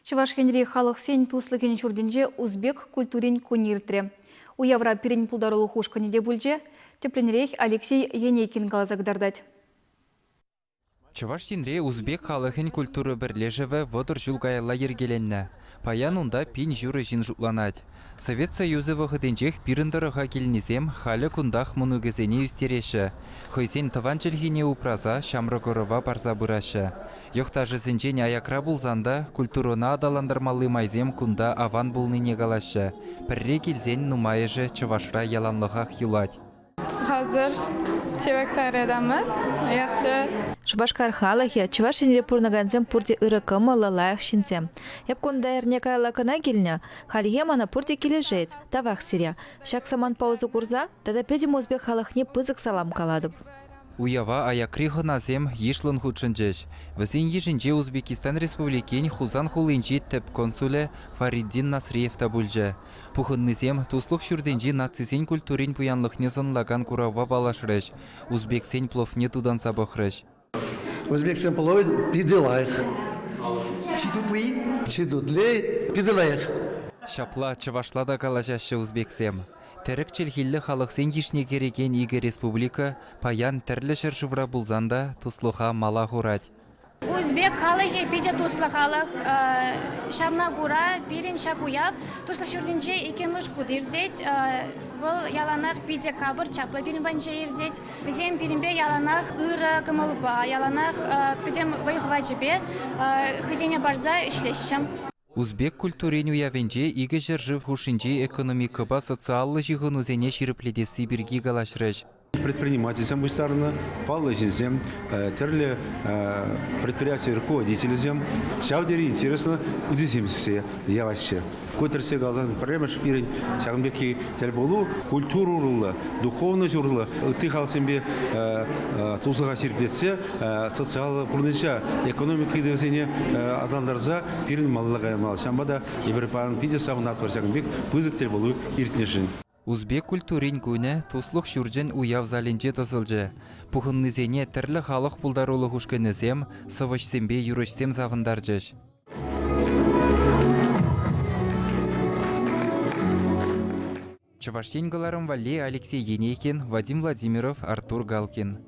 Чуваш хенри халық сен туслыген жүрденже узбек культурин куниртре. Уявра пирен пулдарылы хушканиде бүлже, тепленрейх Алексей Енейкин галазагдардать. Чуваш сенре узбек халықын культуры бірлежеві водыр жылғайла ергеленні. Паян онда пин жүрі жин жұтланад. Совет Союзы вғыденчех пирындырыға келінезем халі күндақ мұнығызене үстереші. Хойсен тыван жылгене упраза шамрығырыва барза бұрашы. Йоқта жызінжен аякра бұлзанда культурына адаландырмалы майзем күнда аван бұлныне галашы. Пірре келзен нумайыжы чывашра яланлығақ юлад. Hazır çevak sayredamiz. Yaxşı. Шубашкар халахи чуваш инре пурнаганзем пурди ырыкымы лалаях шинцем. Яп кунда эрнекая лакана келня, халихе мана пурди кележет, тавах сиря. Шак саман паузу курза, тада педим узбек халахне пызык салам каладып. Уява аякри хыназем ешлын худшынжеш. Візен ежінже Узбекистан Республикен хузан хулынжи тіп консуле Фариддин Насриев табульжы. Пухыннызем туслық шүрденжи нацизен культурин пуянлықне зынлаган курава балашрыш. Узбексен пловне тудан сабықрыш. Узбексен пловен пиделайх. Чидудлей пиделайх. Шапла чывашлада калажашы узбексем. Тәрікчіл хиллі халықсен ешіне кереген Игі Республика паян тәрлі шыршывра бұлзанда туслыға мала хурад. Узбек халығы педе туслы халық шамна құра бірін шакуяп туслы шүрдінже екеміш құдырдет бұл яланақ педе қабыр чаплы бірін банча ердет. Бізем бірінбе яланақ ұры кымылба, яланақ педем вайхва жібе хызене барза ішлешім. Узбек культурен уявенже игі жыржыв хушинже экономикаба социаллы жиғын үзене ширіпледесі біргі галашрыш. Предпринимательством быстарно, паллажизем, терли предприятия руководителям. Шавдери интересно, удивимся я вообще. Көтерсе галзан проблема шпирин, шагамбеки терболу, культуру рула, духовно журла. Ты халсембе тузага серпетсе, социал бурныча, экономика идевзене адамдарза пирин маллага мал. Шамбада еберпан пиде савнат көрсәгенбек пызык терболу иртнешин. Узбек культурин көне туслық шүрджен уяв залинже тозылжы. Пухыннызене тірлі халық бұлдарулы хушкенезем, сывышсембе юрышсем завындаржыш. Чываштен галарым Вале Алексей Енейкин, Вадим Владимиров, Артур Галкин.